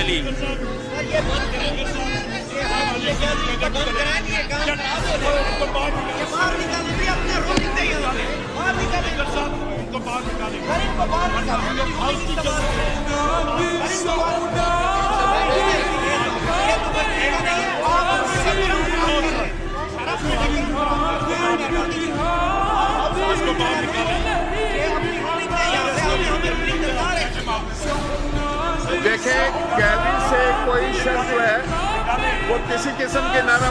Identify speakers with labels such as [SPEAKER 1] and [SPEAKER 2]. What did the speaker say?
[SPEAKER 1] दलील।
[SPEAKER 2] देखें, गैलरी से कोई शख्स जो है वो किसी किस्म के नारा